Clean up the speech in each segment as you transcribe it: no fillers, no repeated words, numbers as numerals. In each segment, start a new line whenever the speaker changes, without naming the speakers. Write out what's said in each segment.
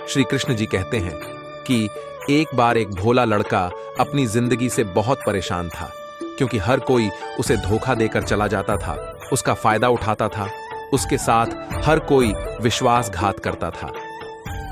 श्री कृष्ण जी कहते हैं कि एक बार एक भोला लड़का अपनी जिंदगी से बहुत परेशान था, क्योंकि हर कोई उसे धोखा देकर चला जाता था, उसका फायदा उठाता था, उसके साथ हर कोई विश्वासघात करता था।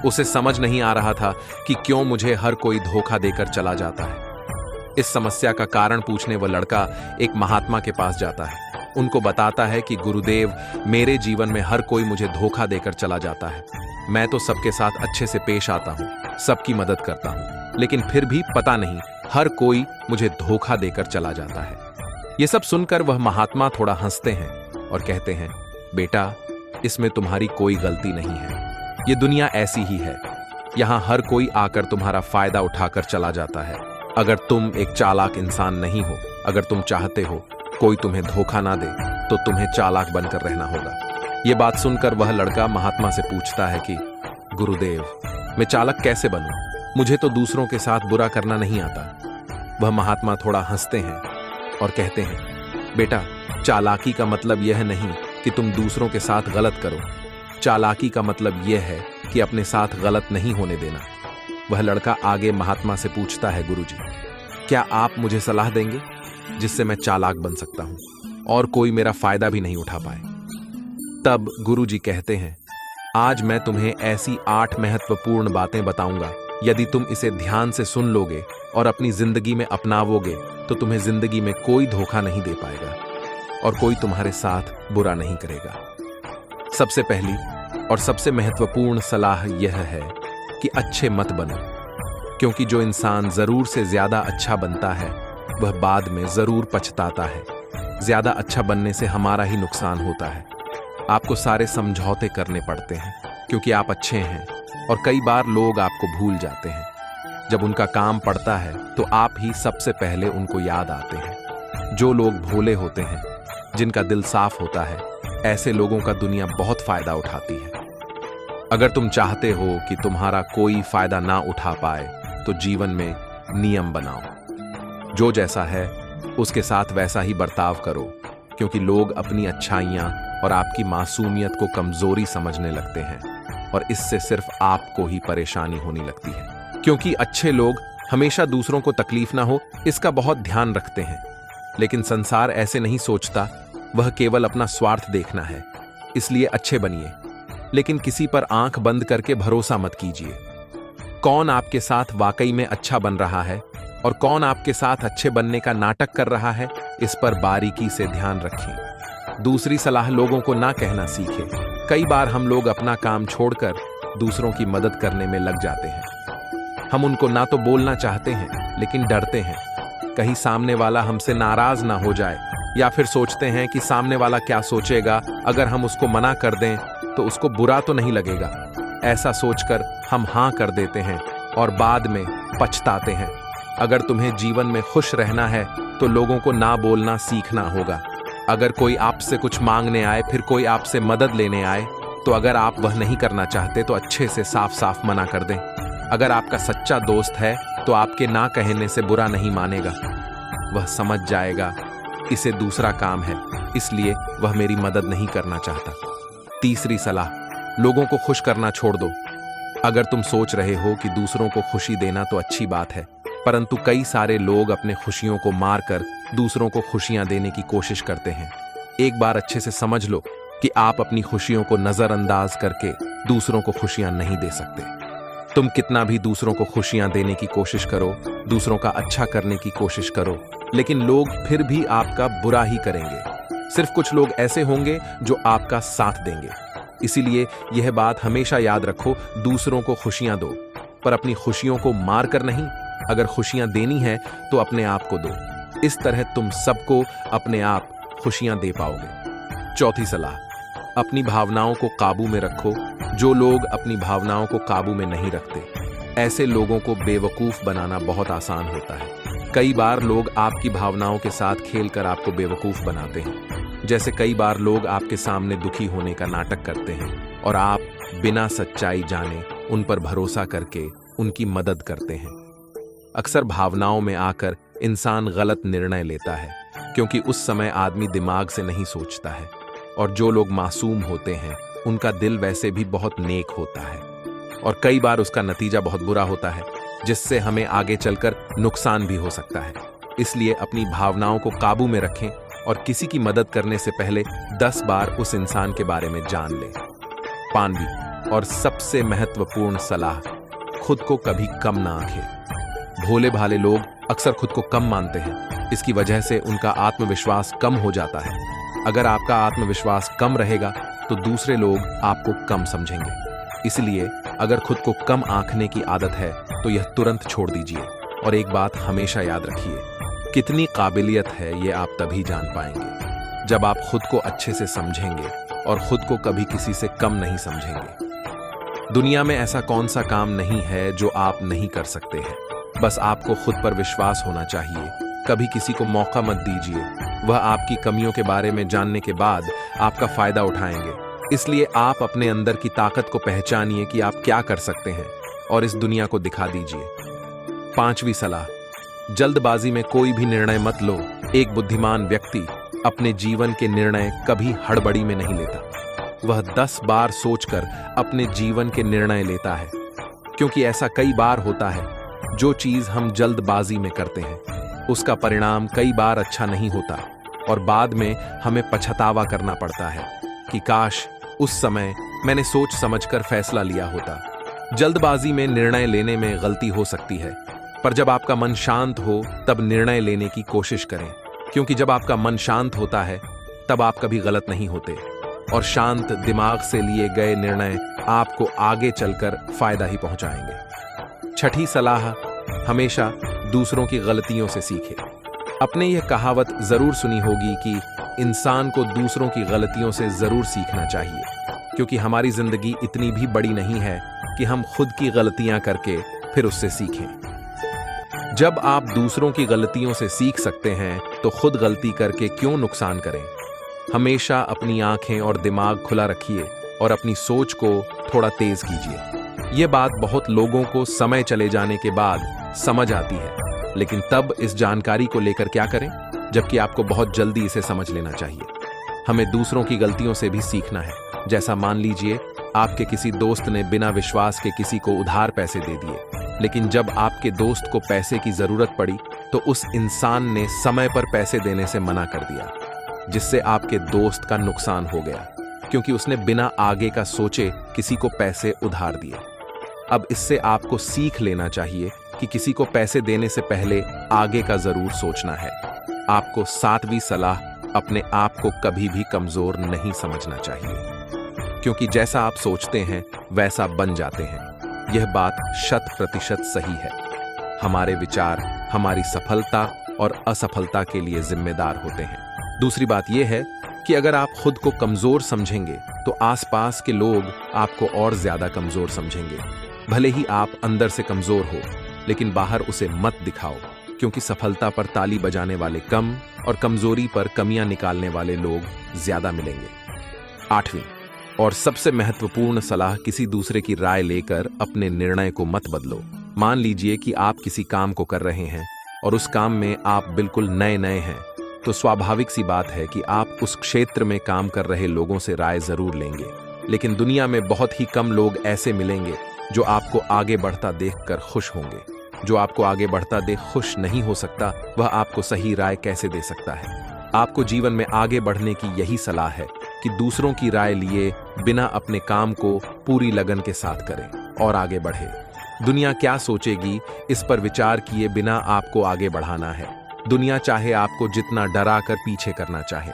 उसे समझ नहीं आ रहा था कि क्यों मुझे हर कोई धोखा देकर चला जाता है। इस समस्या का कारण पूछने वह लड़का एक महात्मा के पास जाता है। उनको बताता है कि गुरुदेव, मेरे जीवन में हर कोई मुझे धोखा देकर चला जाता है। मैं तो सबके साथ अच्छे से पेश आता हूँ, सबकी मदद करता हूँ, लेकिन फिर भी पता नहीं हर कोई मुझे धोखा देकर चला जाता है। ये सब सुनकर वह महात्मा थोड़ा हंसते हैं और कहते हैं, बेटा, इसमें तुम्हारी कोई गलती नहीं है। ये दुनिया ऐसी ही है। यहाँ हर कोई आकर तुम्हारा फायदा उठाकर चला जाता है। अगर तुम एक चालाक इंसान नहीं हो, अगर तुम चाहते हो कोई तुम्हें धोखा ना दे, तो तुम्हें चालाक बनकर रहना होगा। ये बात सुनकर वह लड़का महात्मा से पूछता है कि गुरुदेव, मैं चालाक कैसे बनूं? मुझे तो दूसरों के साथ बुरा करना नहीं आता। वह महात्मा थोड़ा हंसते हैं और कहते हैं, बेटा, चालाकी का मतलब यह नहीं कि तुम दूसरों के साथ गलत करो। चालाकी का मतलब यह है कि अपने साथ गलत नहीं होने देना। वह लड़का आगे महात्मा से पूछता है, गुरुजी, क्या आप मुझे सलाह देंगे जिससे मैं चालाक बन सकता हूं और कोई मेरा फायदा भी नहीं उठा पाए? तब गुरुजी कहते हैं, आज मैं तुम्हें ऐसी 8 महत्वपूर्ण बातें बताऊंगा। यदि तुम इसे ध्यान से सुन लोगे और अपनी जिंदगी में अपनावोगे तो तुम्हें जिंदगी में कोई धोखा नहीं दे पाएगा और कोई तुम्हारे साथ बुरा नहीं करेगा। सबसे पहली और सबसे महत्वपूर्ण सलाह यह है कि अच्छे मत बनो, क्योंकि जो इंसान जरूर से ज्यादा अच्छा बनता है वह बाद में जरूर पछताता है। ज्यादा अच्छा बनने से हमारा ही नुकसान होता है। आपको सारे समझौते करने पड़ते हैं क्योंकि आप अच्छे हैं, और कई बार लोग आपको भूल जाते हैं। जब उनका काम पड़ता है तो आप ही सबसे पहले उनको याद आते हैं। जो लोग भोले होते हैं, जिनका दिल साफ होता है, ऐसे लोगों का दुनिया बहुत फायदा उठाती है। अगर तुम चाहते हो कि तुम्हारा कोई फायदा ना उठा पाए तो जीवन में नियम बनाओ। जो जैसा है उसके साथ वैसा ही बर्ताव करो, क्योंकि लोग अपनी अच्छाइयां और आपकी मासूमियत को कमजोरी समझने लगते हैं और इससे सिर्फ आपको ही परेशानी होने लगती है। क्योंकि अच्छे लोग हमेशा दूसरों को तकलीफ ना हो इसका बहुत ध्यान रखते हैं, लेकिन संसार ऐसे नहीं सोचता। वह केवल अपना स्वार्थ देखना है। इसलिए अच्छे बनिए, लेकिन किसी पर आंख बंद करके भरोसा मत कीजिए। कौन आपके साथ वाकई में अच्छा बन रहा है और कौन आपके साथ अच्छे बनने का नाटक कर रहा है, इस पर बारीकी से ध्यान रखें। दूसरी सलाह, लोगों को ना कहना सीखें। कई बार हम लोग अपना काम छोड़कर दूसरों की मदद करने में लग जाते हैं। हम उनको ना तो बोलना चाहते हैं, लेकिन डरते हैं कहीं सामने वाला हमसे नाराज ना हो जाए, या फिर सोचते हैं कि सामने वाला क्या सोचेगा, अगर हम उसको मना कर दें तो उसको बुरा तो नहीं लगेगा। ऐसा सोचकर हम हाँ कर देते हैं और बाद में पछताते हैं। अगर तुम्हें जीवन में खुश रहना है तो लोगों को ना बोलना सीखना होगा। अगर कोई आपसे कुछ मांगने आए, फिर कोई आपसे मदद लेने आए, तो अगर आप वह नहीं करना चाहते तो अच्छे से साफ साफ मना कर दें। अगर आपका सच्चा दोस्त है तो आपके ना कहने से बुरा नहीं मानेगा। वह समझ जाएगा इसे दूसरा काम है, इसलिए वह मेरी मदद नहीं करना चाहता। तीसरी सलाह, लोगों को खुश करना छोड़ दो। अगर तुम सोच रहे हो कि दूसरों को खुशी देना तो अच्छी बात है, परंतु कई सारे लोग अपने खुशियों को मारकर दूसरों को खुशियां देने की कोशिश करते हैं। एक बार अच्छे से समझ लो कि आप अपनी खुशियों को नजरअंदाज करके दूसरों को खुशियां नहीं दे सकते। तुम कितना भी दूसरों को खुशियां देने की कोशिश करो, दूसरों का अच्छा करने की कोशिश करो, लेकिन लोग फिर भी आपका बुरा ही करेंगे। सिर्फ कुछ लोग ऐसे होंगे जो आपका साथ देंगे। इसीलिए यह बात हमेशा याद रखो, दूसरों को खुशियां दो, पर अपनी खुशियों को मार कर नहीं। अगर खुशियां देनी है तो अपने आप को दो। इस तरह तुम सबको अपने आप खुशियां दे पाओगे। चौथी सलाह, अपनी भावनाओं को काबू में रखो। जो लोग अपनी भावनाओं को काबू में नहीं रखते, ऐसे लोगों को बेवकूफ बनाना बहुत आसान होता है। कई बार लोग आपकी भावनाओं के साथ खेलकर आपको बेवकूफ बनाते हैं। जैसे कई बार लोग आपके सामने दुखी होने का नाटक करते हैं और आप बिना सच्चाई जाने उन पर भरोसा करके उनकी मदद करते हैं। अक्सर भावनाओं में आकर इंसान गलत निर्णय लेता है, क्योंकि उस समय आदमी दिमाग से नहीं सोचता है। और जो लोग मासूम होते हैं उनका दिल वैसे भी बहुत नेक होता है और कई बार उसका नतीजा बहुत बुरा होता है, जिससे हमें आगे चलकर नुकसान भी हो सकता है। इसलिए अपनी भावनाओं को काबू में रखें और किसी की मदद करने से पहले 10 बार उस इंसान के बारे में जान लें। 5वीं और सबसे महत्वपूर्ण सलाह, खुद को कभी कम ना आंकें। भोले भाले लोग अक्सर खुद को कम मानते हैं। इसकी वजह से उनका आत्मविश्वास कम हो जाता है। अगर आपका आत्मविश्वास कम रहेगा तो दूसरे लोग आपको कम समझेंगे। इसलिए अगर खुद को कम आंकने की आदत है तो यह तुरंत छोड़ दीजिए। और एक बात हमेशा याद रखिए, कितनी काबिलियत है ये आप तभी जान पाएंगे जब आप खुद को अच्छे से समझेंगे और खुद को कभी किसी से कम नहीं समझेंगे। दुनिया में ऐसा कौन सा काम नहीं है जो आप नहीं कर सकते हैं। बस आपको खुद पर विश्वास होना चाहिए। कभी किसी को मौका मत दीजिए। वह आपकी कमियों के बारे में जानने के बाद आपका फायदा उठाएंगे। इसलिए आप अपने अंदर की ताकत को पहचानिए कि आप क्या कर सकते हैं और इस दुनिया को दिखा दीजिए। 5वीं सलाह, जल्दबाजी में कोई भी निर्णय मत लो। एक बुद्धिमान व्यक्ति अपने जीवन के निर्णय कभी हड़बड़ी में नहीं लेता। वह 10 बार सोचकर अपने जीवन के निर्णय लेता है, क्योंकि ऐसा कई बार होता है जो चीज हम जल्दबाजी में करते हैं उसका परिणाम कई बार अच्छा नहीं होता और बाद में हमें पछतावा करना पड़ता है कि काश उस समय मैंने सोच समझकर फैसला लिया होता। जल्दबाजी में निर्णय लेने में गलती हो सकती है, पर जब आपका मन शांत हो तब निर्णय लेने की कोशिश करें, क्योंकि जब आपका मन शांत होता है तब आप कभी गलत नहीं होते और शांत दिमाग से लिए गए निर्णय आपको आगे चलकर फायदा ही पहुंचाएंगे। 6ठी सलाह, हमेशा दूसरों की गलतियों से सीखें। आपने यह कहावत जरूर सुनी होगी कि इंसान को दूसरों की गलतियों से जरूर सीखना चाहिए, क्योंकि हमारी जिंदगी इतनी भी बड़ी नहीं है कि हम खुद की गलतियां करके फिर उससे सीखें। जब आप दूसरों की गलतियों से सीख सकते हैं तो खुद गलती करके क्यों नुकसान करें। हमेशा अपनी आंखें और दिमाग खुला रखिए और अपनी सोच को थोड़ा तेज कीजिए। यह बात बहुत लोगों को समय चले जाने के बाद समझ आती है, लेकिन तब इस जानकारी को लेकर क्या करें, जबकि आपको बहुत जल्दी इसे समझ लेना चाहिए। हमें दूसरों की गलतियों से भी सीखना है। जैसा मान लीजिए आपके किसी दोस्त ने बिना विश्वास के किसी को उधार पैसे दे दिए, लेकिन जब आपके दोस्त को पैसे की जरूरत पड़ी तो उस इंसान ने समय पर पैसे देने से मना कर दिया, जिससे आपके दोस्त का नुकसान हो गया, क्योंकि उसने बिना आगे का सोचे किसी को पैसे उधार दिए। अब इससे आपको सीख लेना चाहिए कि किसी को पैसे देने से पहले आगे का जरूर सोचना है। आपको 7वीं सलाह, अपने आप को कभी भी कमजोर नहीं समझना चाहिए, क्योंकि जैसा आप सोचते हैं वैसा बन जाते हैं। यह बात 100% सही है। हमारे विचार हमारी सफलता और असफलता के लिए जिम्मेदार होते हैं। दूसरी बात यह है कि अगर आप खुद को कमजोर समझेंगे तो आसपास के लोग आपको और ज्यादा कमजोर समझेंगे। भले ही आप अंदर से कमजोर हो, लेकिन बाहर उसे मत दिखाओ, क्योंकि सफलता पर ताली बजाने वाले कम और कमजोरी पर कमियां निकालने वाले लोग ज्यादा मिलेंगे। 8वीं और सबसे महत्वपूर्ण सलाह, किसी दूसरे की राय लेकर अपने निर्णय को मत बदलो। मान लीजिए कि आप किसी काम को कर रहे हैं और उस काम में आप बिल्कुल नए हैं, तो स्वाभाविक सी बात है कि आप उस क्षेत्र में काम कर रहे लोगों से राय जरूर लेंगे। लेकिन दुनिया में बहुत ही कम लोग ऐसे मिलेंगे जो आपको आगे बढ़ता देखकर खुश होंगे। जो आपको आगे बढ़ता देख खुश नहीं हो सकता, वह आपको सही राय कैसे दे सकता है। आपको जीवन में आगे बढ़ने की यही सलाह है कि दूसरों की राय लिए बिना अपने काम को पूरी लगन के साथ करें और आगे बढ़े। दुनिया क्या सोचेगी इस पर विचार किए बिना आपको आगे बढ़ाना है। दुनिया चाहे आपको जितना डरा कर पीछे करना चाहे,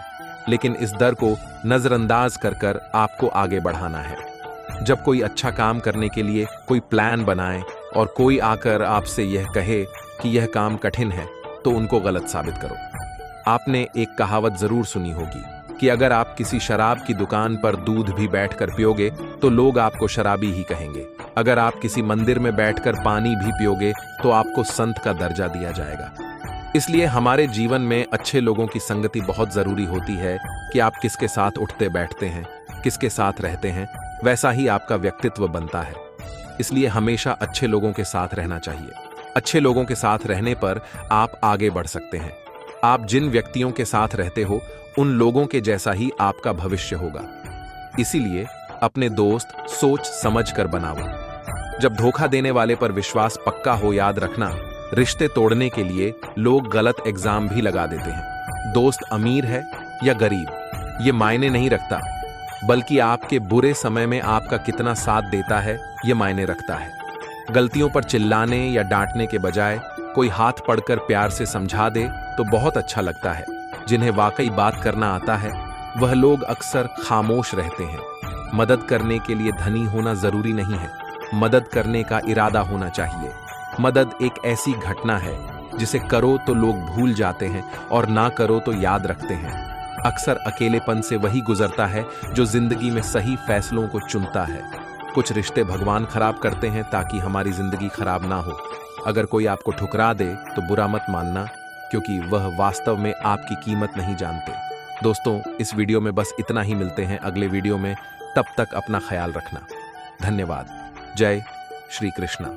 लेकिन इस डर को नजरअंदाज कर आपको आगे बढ़ाना है। जब कोई अच्छा काम करने के लिए कोई प्लान बनाए और कोई आकर आपसे यह कहे कि यह काम कठिन है, तो उनको गलत साबित करो। आपने एक कहावत जरूर सुनी होगी कि अगर आप किसी शराब की दुकान पर दूध भी बैठकर पियोगे तो लोग आपको शराबी ही कहेंगे। अगर आप किसी मंदिर में बैठकर पानी भी पियोगे तो आपको संत का दर्जा दिया जाएगा। इसलिए हमारे जीवन में अच्छे लोगों की संगति बहुत जरूरी होती है कि आप किसके साथ उठते बैठते हैं, किसके साथ रहते हैं, वैसा ही आपका व्यक्तित्व बनता है। इसलिए हमेशा अच्छे लोगों के साथ रहना चाहिए। अच्छे लोगों के साथ रहने पर आप आगे बढ़ सकते हैं। आप जिन व्यक्तियों के साथ रहते हो उन लोगों के जैसा ही आपका भविष्य होगा। इसीलिए अपने दोस्त सोच समझ कर बनाओ। जब धोखा देने वाले पर विश्वास पक्का हो, याद रखना, रिश्ते तोड़ने के लिए लोग गलत एग्जाम भी लगा देते हैं। दोस्त अमीर है या गरीब, ये मायने नहीं रखता, बल्कि आपके बुरे समय में आपका कितना साथ देता है ये मायने रखता है। गलतियों पर चिल्लाने या डांटने के बजाय कोई हाथ पकड़कर प्यार से समझा दे तो बहुत अच्छा लगता है। जिन्हें वाकई बात करना आता है वह लोग अक्सर खामोश रहते हैं। मदद करने के लिए धनी होना जरूरी नहीं है, मदद करने का इरादा होना चाहिए। मदद एक ऐसी घटना है जिसे करो तो लोग भूल जाते हैं और ना करो तो याद रखते हैं। अक्सर अकेलेपन से वही गुजरता है जो जिंदगी में सही फैसलों को चुनता है। कुछ रिश्ते भगवान खराब करते हैं ताकि हमारी जिंदगी खराब ना हो। अगर कोई आपको ठुकरा दे तो बुरा मत मानना, क्योंकि वह वास्तव में आपकी कीमत नहीं जानते। दोस्तों, इस वीडियो में बस इतना ही। मिलते हैं अगले वीडियो में, तब तक अपना ख्याल रखना। धन्यवाद। जय श्री कृष्णा।